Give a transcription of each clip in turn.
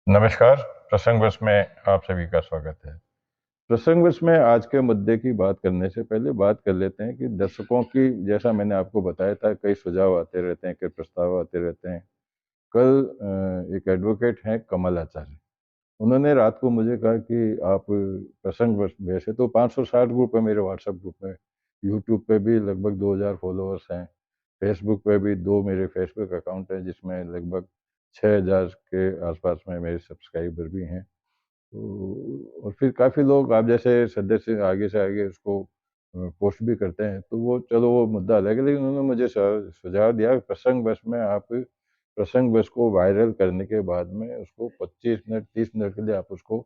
नमस्कार। प्रसंगवश में आप सभी का स्वागत है। प्रसंगवश में आज के मुद्दे की बात करने से पहले बात कर लेते हैं कि दर्शकों की, जैसा मैंने आपको बताया था, कई सुझाव आते रहते हैं, कई प्रस्ताव आते रहते हैं। कल एक एडवोकेट हैं कमल आचार्य, उन्होंने रात को मुझे कहा कि आप प्रसंगवश, वैसे तो 560 ग्रुप है मेरे व्हाट्सएप ग्रुप में, यूट्यूब पे भी लगभग 2000 फॉलोअर्स हैं, फेसबुक पे भी दो मेरे फेसबुक अकाउंट है जिसमें लगभग 6000 के आसपास में मेरे सब्सक्राइबर भी हैं। तो और फिर काफ़ी लोग आप जैसे सदस्य आगे से आगे उसको पोस्ट भी करते हैं, तो वो चलो वो मुद्दा अलग है, लेकिन उन्होंने मुझे सुझाव दिया प्रसंग बस में आप प्रसंग बस को वायरल करने के बाद में उसको 25 मिनट 30 मिनट के लिए आप उसको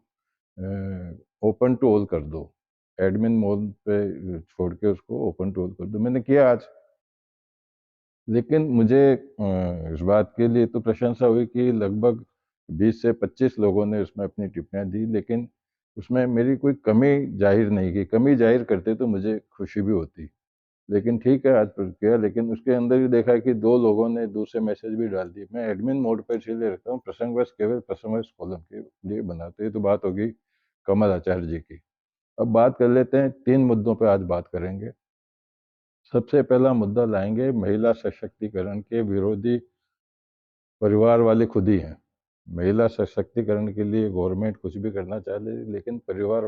ओपन टू ऑल कर दो, एडमिन मोड पे छोड़ के उसको ओपन टू ऑल कर दो। मैंने किया आज, लेकिन मुझे इस बात के लिए तो प्रशंसा हुई कि लगभग 20 से 25 लोगों ने उसमें अपनी टिप्पणियां दी, लेकिन उसमें मेरी कोई कमी जाहिर नहीं की। कमी जाहिर करते तो मुझे खुशी भी होती, लेकिन ठीक है आज पर किया। लेकिन उसके अंदर भी देखा कि दो लोगों ने दूसरे मैसेज भी डाल दिए। मैं एडमिन मोड पर इसलिए रखता हूँ, प्रसंगवश केवल प्रसंगवश कॉलम के लिए बनाते। ये तो बात होगी कमल आचार्य जी की। अब बात कर लेते हैं, 3 मुद्दों पर आज बात करेंगे। सबसे पहला मुद्दा लाएंगे, महिला सशक्तिकरण के विरोधी परिवार वाले खुद ही हैं। महिला सशक्तिकरण के लिए गवर्नमेंट कुछ भी करना चाह ले, लेकिन परिवार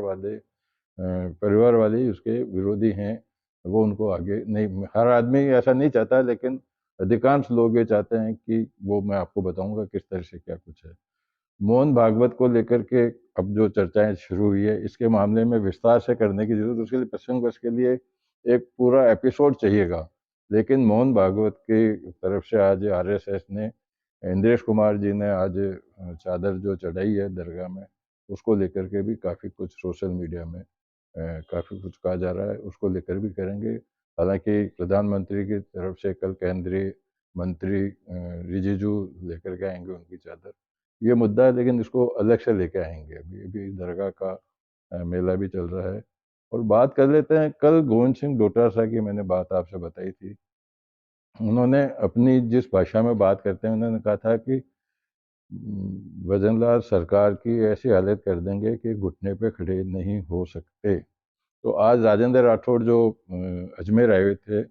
वाले ही उसके विरोधी हैं। वो उनको आगे नहीं, हर आदमी ऐसा नहीं चाहता, लेकिन अधिकांश लोग ये चाहते हैं कि वो, मैं आपको बताऊंगा किस तरह से क्या कुछ है। मोहन भागवत को लेकर के अब जो चर्चाएं शुरू हुई है, इसके मामले में विस्तार से करने की जरूरत, उसके लिए प्रसंग के लिए एक पूरा एपिसोड चाहिएगा। लेकिन मोहन भागवत की तरफ से आज आरएसएस ने, इंद्रेश कुमार जी ने आज चादर जो चढ़ाई है दरगाह में, उसको लेकर के भी काफ़ी कुछ सोशल मीडिया में काफ़ी कुछ कहा जा रहा है, उसको लेकर भी करेंगे। हालांकि प्रधानमंत्री की तरफ से कल केंद्रीय मंत्री रिजिजू लेकर के आएंगे उनकी चादर, ये मुद्दा है, लेकिन इसको अलग से लेके आएंगे। अभी अभी दरगाह का मेला भी चल रहा है। और बात कर लेते हैं, कल गोविंद सिंह डोटासरा की मैंने बात आपसे बताई थी। उन्होंने अपनी जिस भाषा में बात करते हैं, उन्होंने कहा था कि भजनलाल सरकार की ऐसी हालत कर देंगे कि घुटने पे खड़े नहीं हो सकते। तो आज राजेंद्र राठौड़ जो अजमेर आए हुए थे,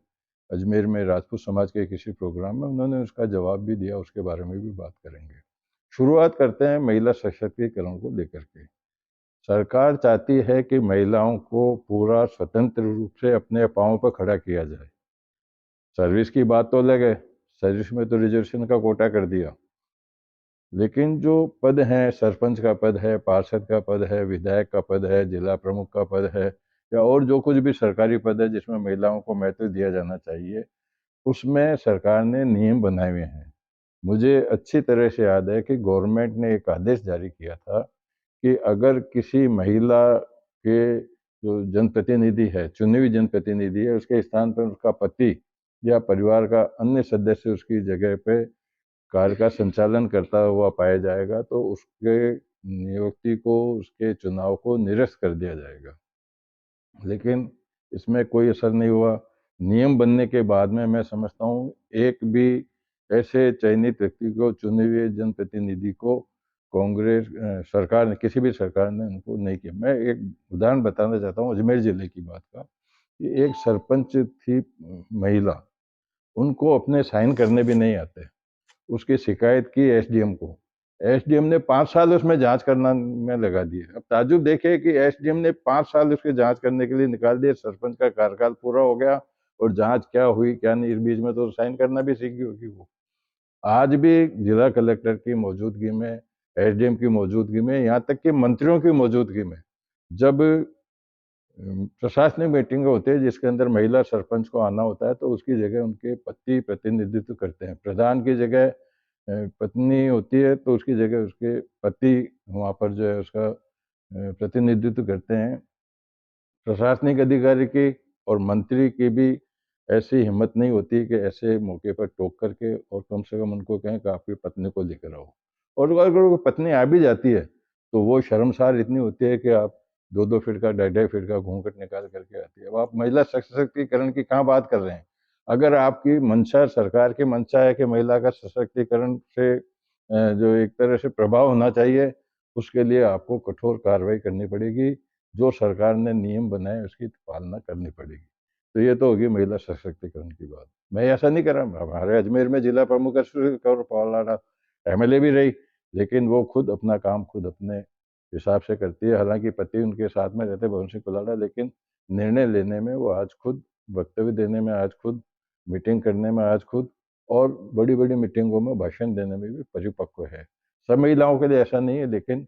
अजमेर में राजपूत समाज के किसी प्रोग्राम में, उन्होंने उसका जवाब भी दिया, उसके बारे में भी बात करेंगे। शुरुआत करते हैं महिला सशक्तिकरण को लेकर के। सरकार चाहती है कि महिलाओं को पूरा स्वतंत्र रूप से अपने पांवों पर खड़ा किया जाए। सर्विस की बात तो अलग है, सर्विस में तो रिजर्वेशन का कोटा कर दिया, लेकिन जो पद हैं, सरपंच का पद है, पार्षद का पद है, विधायक का पद है, जिला प्रमुख का पद है, या और जो कुछ भी सरकारी पद है जिसमें महिलाओं को महत्व दिया जाना चाहिए, उसमें सरकार ने नियम बनाए हुए हैं। मुझे अच्छी तरह से याद है कि गवर्नमेंट ने एक आदेश जारी किया था कि अगर किसी महिला के जो जनप्रतिनिधि है, चुनी हुई जनप्रतिनिधि है, उसके स्थान पर उसका पति या परिवार का अन्य सदस्य उसकी जगह पे कार्य का संचालन करता हुआ पाया जाएगा, तो उसके नियुक्ति को, उसके चुनाव को निरस्त कर दिया जाएगा। लेकिन इसमें कोई असर नहीं हुआ। नियम बनने के बाद में मैं समझता हूँ एक भी ऐसे चयनित व्यक्ति को, चुने हुए जनप्रतिनिधि को कांग्रेस सरकार ने, किसी भी सरकार ने उनको नहीं किया। मैं एक उदाहरण बताना चाहता हूँ अजमेर जिले की बात का, कि एक सरपंच थी महिला, उनको अपने साइन करने भी नहीं आते। उसकी शिकायत की एसडीएम को, एसडीएम ने 5 साल उसमें जांच करना में लगा दिए। अब ताजुब देखिए कि एसडीएम ने 5 साल उसकी जांच करने के लिए निकाल दिए, सरपंच का कार्यकाल पूरा हो गया और जांच क्या हुई क्या नहीं, इस बीच में तो साइन करना भी सीखी होगी वो। आज भी जिला कलेक्टर की मौजूदगी में, एसडीएम की मौजूदगी में, यहाँ तक कि मंत्रियों की मौजूदगी में, जब प्रशासनिक मीटिंग होती है जिसके अंदर महिला सरपंच को आना होता है, तो उसकी जगह उनके पति प्रतिनिधित्व करते हैं। प्रधान की जगह पत्नी होती है, तो उसकी जगह उसके पति वहाँ पर जो है उसका प्रतिनिधित्व करते हैं। प्रशासनिक अधिकारी की और मंत्री की भी ऐसी हिम्मत नहीं होती कि ऐसे मौके पर टोक करके और कम से कम उनको कहें कि आपकी पत्नी को लेकर आओ। और अगर वो पत्नी आ भी जाती है, तो वो शर्मसार इतनी होती है कि आप 2-2 फीट का, 2.5 फीट का घूंघट निकाल करके आती है। अब आप महिला सशक्तिकरण की कहाँ बात कर रहे हैं? अगर आपकी मंशा, सरकार की मंशा है कि महिला का सशक्तिकरण से जो एक तरह से प्रभाव होना चाहिए, उसके लिए आपको कठोर कार्रवाई करनी पड़ेगी। जो सरकार ने नियम बनाए उसकी पालना करनी पड़ेगी। तो ये तो होगी महिला सशक्तिकरण की बात। मैं ऐसा नहीं कर रहा, हमारे अजमेर में जिला प्रमुख अश्विनी कौर पवालाडा एमएलए भी रही, लेकिन वो खुद अपना काम खुद अपने हिसाब से करती है। हालांकि पति उनके साथ में रहते भवन सिंह कुलाडा, लेकिन निर्णय लेने में वो आज खुद, वक्तव्य देने में आज खुद, मीटिंग करने में आज खुद, और बड़ी बड़ी मीटिंगों में भाषण देने में भी परिपक्व है। सब महिलाओं के लिए ऐसा नहीं है, लेकिन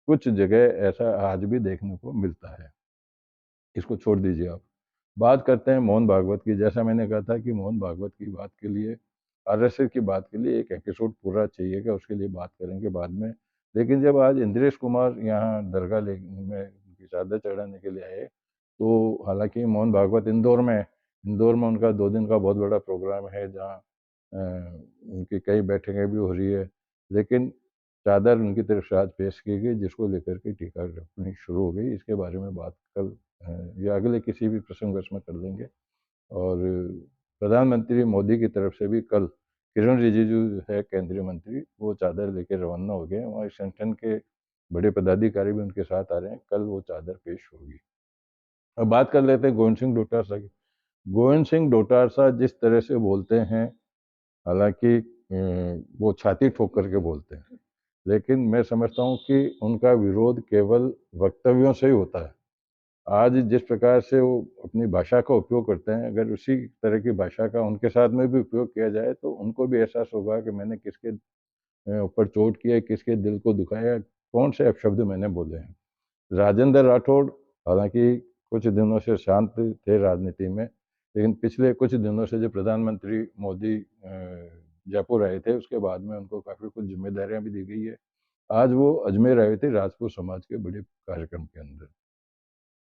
कुछ जगह ऐसा आज भी देखने को मिलता है। इसको छोड़ दीजिए आप। बात करते हैं मोहन भागवत की। जैसा मैंने कहा था कि मोहन भागवत की बात के लिए, आरएसएस की बात के लिए एक एपिसोड पूरा चाहिएगा, उसके लिए बात करेंगे बाद में। लेकिन जब आज इंद्रेश कुमार यहाँ दरगाह में उनकी चादर चढ़ाने के लिए आए, तो हालांकि मोहन भागवत इंदौर में है। इंदौर में उनका 2 दिन का बहुत बड़ा प्रोग्राम है, जहाँ उनकी कई बैठकें भी हो रही है। लेकिन चादर उनकी तरफ से आज पेश की गई, जिसको लेकर के टीका टिप्पणी शुरू हो गई। इसके बारे में बात कल या अगले किसी भी प्रसंग में कर लेंगे। और प्रधानमंत्री मोदी की तरफ से भी कल किरण रिजिजू है केंद्रीय मंत्री, वो चादर लेकर रवाना हो गए। वहाँ संगठन के बड़े पदाधिकारी भी उनके साथ आ रहे हैं। कल वो चादर पेश होगी। अब बात कर लेते हैं गोविंद सिंह डोटासरा की। गोविंद सिंह डोटासरा जिस तरह से बोलते हैं, हालांकि वो छाती ठोक करके बोलते हैं, लेकिन मैं समझता हूँ कि उनका विरोध केवल वक्तव्यों से ही होता है। आज जिस प्रकार से वो अपनी भाषा का उपयोग करते हैं, अगर उसी तरह की भाषा का उनके साथ में भी उपयोग किया जाए, तो उनको भी एहसास होगा कि मैंने किसके ऊपर चोट की है, किसके दिल को दुखाया, कौन से अपशब्द मैंने बोले हैं। राजेंद्र राठौड़ हालांकि कुछ दिनों से शांत थे राजनीति में, लेकिन पिछले कुछ दिनों से जब प्रधानमंत्री मोदी जयपुर आए थे, उसके बाद में उनको काफ़ी कुछ जिम्मेदारियां भी दी गई है। आज वो अजमेर आए थे राजपूत समाज के बड़े कार्यक्रम के अंदर।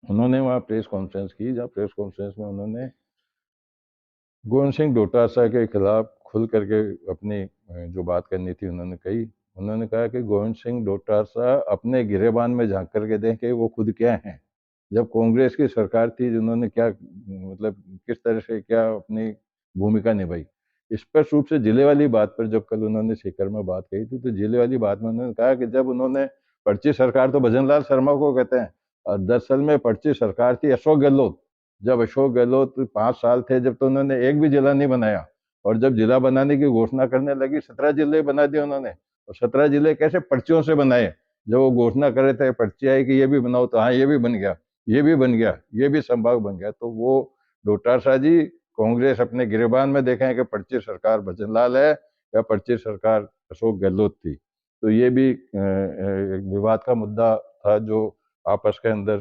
उन्होंने वहाँ प्रेस कॉन्फ्रेंस की, जहाँ प्रेस कॉन्फ्रेंस में उन्होंने गोविंद सिंह डोटासरा के खिलाफ खुल करके अपनी जो बात करनी थी उन्होंने कही। उन्होंने कहा कि गोविंद सिंह डोटासरा अपने गिरेबान में झांक करके देखें वो खुद क्या हैं। जब कांग्रेस की सरकार थी, जिन्होंने क्या मतलब किस तरह से क्या अपनी भूमिका निभाई। स्पष्ट रूप से जिले वाली बात पर जब कल उन्होंने सीकर में बात कही थी, तो जिले वाली बात में उन्होंने कहा कि जब उन्होंने पर्ची सरकार, तो भजनलाल शर्मा को कहते हैं, और दरअसल में पर्ची सरकार थी अशोक गहलोत। जब अशोक गहलोत 5 साल थे, जब तो उन्होंने एक भी जिला नहीं बनाया, और जब जिला बनाने की घोषणा करने लगी 17 जिले बना दिए उन्होंने। और 17 जिले कैसे पर्चियों से बनाए। जब वो घोषणा कर रहे थे, पर्ची आई कि ये भी बनाओ, तो हाँ ये भी बन गया, ये भी बन गया, ये भी संभाग बन गया। तो वो डोटासरा जी, कांग्रेस अपने गिरेबान में देखें कि पर्ची सरकार भजनलाल है या पर्ची सरकार अशोक गहलोत थी। तो ये भी एक विवाद का मुद्दा था, जो आपस के अंदर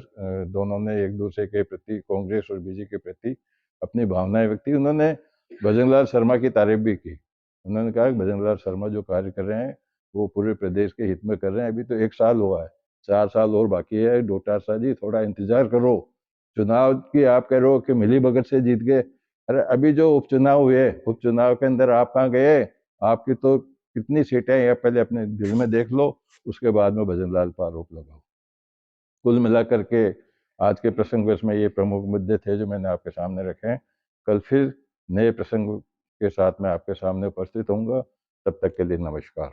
दोनों ने एक दूसरे के प्रति, कांग्रेस और बीजेपी के प्रति अपनी भावनाएं व्यक्त की। उन्होंने भजनलाल शर्मा की तारीफ भी की। उन्होंने कहा कि भजनलाल शर्मा जो कार्य कर रहे हैं, वो पूरे प्रदेश के हित में कर रहे हैं। अभी तो 1 साल हुआ है, 4 साल और बाकी है। डोटासरा जी थोड़ा इंतजार करो। चुनाव की आप कह रहे हो कि मिली भगत से जीत गए। अरे अभी जो उपचुनाव हुए, उपचुनाव के अंदर आप कहाँ गए? आपकी तो कितनी सीटें हैं, पहले अपने दिल में देख लो, उसके बाद में भजनलाल पर आरोप लगाओ। कुल मिलाकर के आज के प्रसंग में ये प्रमुख मुद्दे थे जो मैंने आपके सामने रखे हैं। कल फिर नए प्रसंग के साथ मैं आपके सामने उपस्थित होऊंगा। तब तक के लिए नमस्कार।